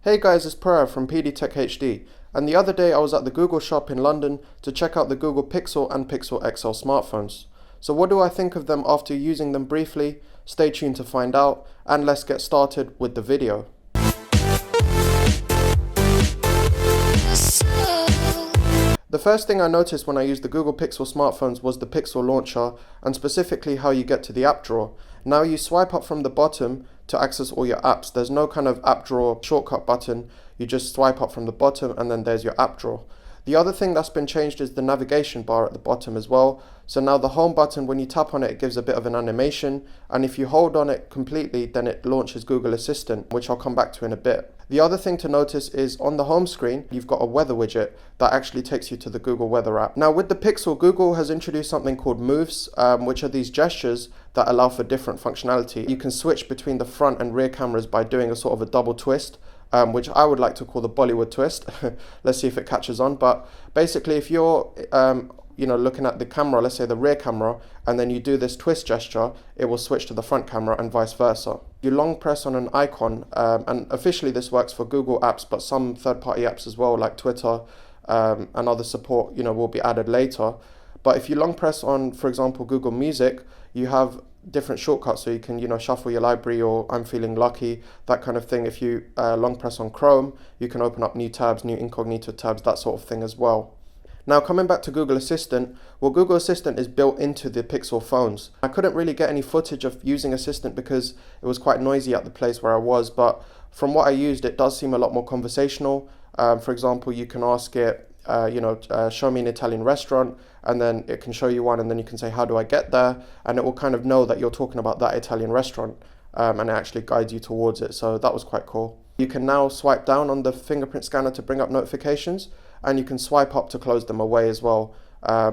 Hey guys, it's Purav from PDTechHD, and the other day I was at the Google shop in London to check out the Google Pixel and Pixel XL smartphones. So what do I think of them after using them briefly? Stay tuned to find out, and let's get started with the video. The first thing I noticed when I used the Google Pixel smartphones was the Pixel launcher, and specifically how you get to the app drawer. Now you swipe up from the bottom to access all your apps. There's no kind of app drawer shortcut button. You just swipe up from the bottom and then there's your app drawer. The other thing that's been changed is the navigation bar at the bottom as well. So now the home button, when you tap on it, it gives a bit of an animation, and if you hold on it completely, then it launches Google Assistant, which I'll come back to in a bit. The other thing to notice is on the home screen, you've got a weather widget that actually takes you to the Google Weather app. Now with the Pixel, Google has introduced something called Moves, which are these gestures that allow for different functionality. You can switch between the front and rear cameras by doing a sort of a double twist, which I would like to call the Bollywood twist. Let's see if it catches on. But basically, if you're looking at the camera, let's say the rear camera, and then you do this twist gesture, it will switch to the front camera and vice versa. You long press on an icon, and officially this works for Google apps, but some third-party apps as well, like Twitter and other support, will be added later. But if you long press on, for example, Google Music, you have different shortcuts, so you can shuffle your library, or I'm feeling lucky, that kind of thing. If you long press on Chrome, you can open up new tabs, new incognito tabs, that sort of thing as well. Now coming back to Google Assistant, well, Google Assistant is built into the Pixel phones. I couldn't really get any footage of using Assistant because it was quite noisy at the place where I was, but from what I used, it does seem a lot more conversational. For example, you can ask it, show me an Italian restaurant, and then it can show you one, and then you can say, how do I get there? And it will kind of know that you're talking about that Italian restaurant, and it actually guides you towards it. So that was quite cool. You can now swipe down on the fingerprint scanner to bring up notifications, and you can swipe up to close them away as well.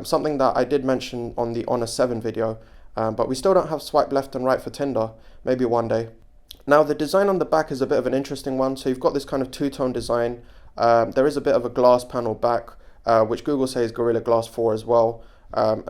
Something that I did mention on the Honor 7 video, but we still don't have swipe left and right for Tinder. Maybe one day. Now the design on the back is a bit of an interesting one. So you've got this kind of two-tone design. There is a bit of a glass panel back, which Google says Gorilla Glass 4 as well.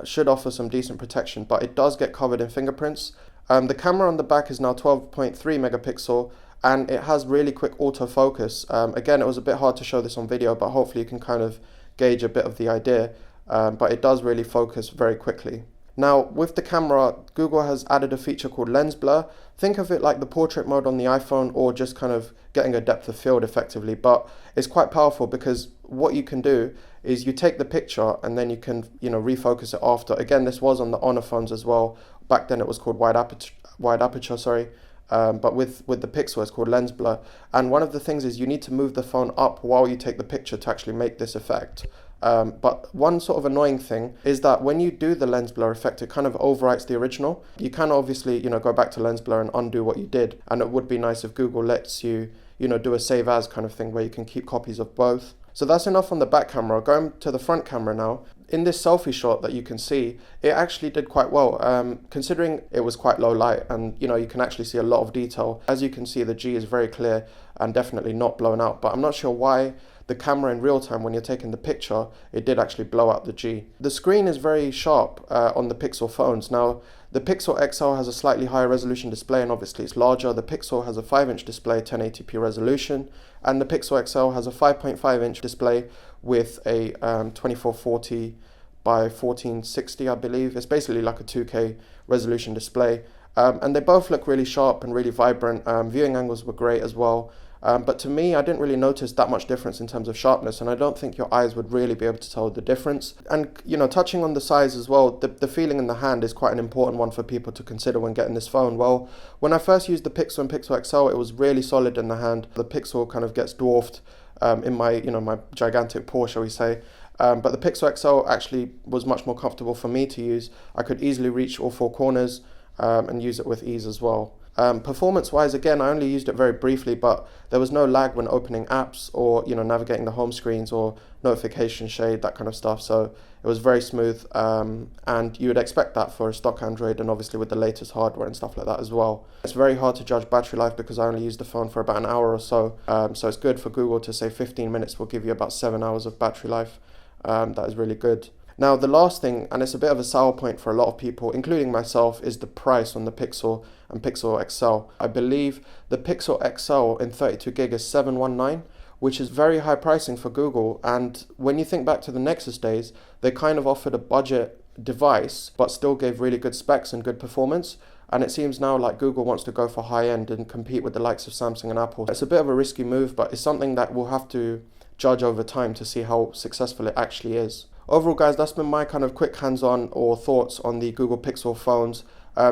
Should offer some decent protection, but it does get covered in fingerprints. The camera on the back is now 12.3 megapixel, and it has really quick autofocus. Again, it was a bit hard to show this on video, but hopefully you can kind of gauge a bit of the idea. But it does really focus very quickly. Now, with the camera, Google has added a feature called lens blur. Think of it like the portrait mode on the iPhone, or just kind of getting a depth of field effectively. But it's quite powerful because what you can do is you take the picture and then you can, refocus it after. Again, this was on the Honor phones as well. Back then it was called wide aperture, sorry. But with the Pixel, it's called lens blur. And one of the things is you need to move the phone up while you take the picture to actually make this effect. But one sort of annoying thing is that when you do the lens blur effect, it kind of overwrites the original. You can obviously, go back to lens blur and undo what you did. And it would be nice if Google lets you, do a save as kind of thing where you can keep copies of both. So that's enough on the back camera. Going to the front camera now. In this selfie shot that you can see, it actually did quite well, considering it was quite low light, and you can actually see a lot of detail. As you can see, the G is very clear and definitely not blown out, but I'm not sure why the camera in real time, when you're taking the picture, it did actually blow out the G. The screen is very sharp on the Pixel phones. Now, the Pixel XL has a slightly higher resolution display, and obviously it's larger. The Pixel has a 5-inch display, 1080p resolution, and the Pixel XL has a 5.5-inch display with a 2440 by 1460, I believe. It's basically like a 2K resolution display. And they both look really sharp and really vibrant. Viewing angles were great as well. But to me, I didn't really notice that much difference in terms of sharpness, and I don't think your eyes would really be able to tell the difference. And, touching on the size as well, the feeling in the hand is quite an important one for people to consider when getting this phone. Well, when I first used the Pixel and Pixel XL, it was really solid in the hand. The Pixel kind of gets dwarfed in my, my gigantic paw, shall we say. But the Pixel XL actually was much more comfortable for me to use. I could easily reach all four corners and use it with ease as well. Performance-wise, again, I only used it very briefly, but there was no lag when opening apps or navigating the home screens or notification shade, that kind of stuff. So it was very smooth, and you would expect that for a stock Android, and obviously with the latest hardware and stuff like that as well. It's very hard to judge battery life because I only used the phone for about an hour or so. So it's good for Google to say 15 minutes will give you about 7 hours of battery life. That is really good. Now, the last thing, and it's a bit of a sour point for a lot of people, including myself, is the price on the Pixel and Pixel XL. I believe the Pixel XL in 32 gig is 719, which is very high pricing for Google. And when you think back to the Nexus days, they kind of offered a budget device, but still gave really good specs and good performance. And it seems now like Google wants to go for high end and compete with the likes of Samsung and Apple. It's a bit of a risky move, but it's something that we'll have to judge over time to see how successful it actually is. Overall, guys, that's been my kind of quick hands-on or thoughts on the Google Pixel phones.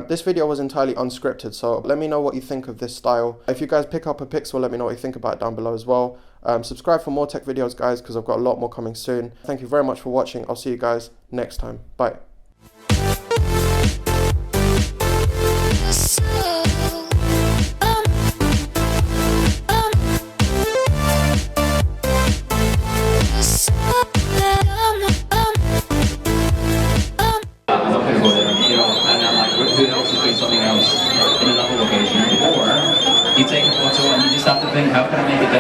This video was entirely unscripted, so let me know what you think of this style. If you guys pick up a Pixel, let me know what you think about it down below as well. Subscribe for more tech videos, guys, because I've got a lot more coming soon. Thank you very much for watching. I'll see you guys next time. Bye.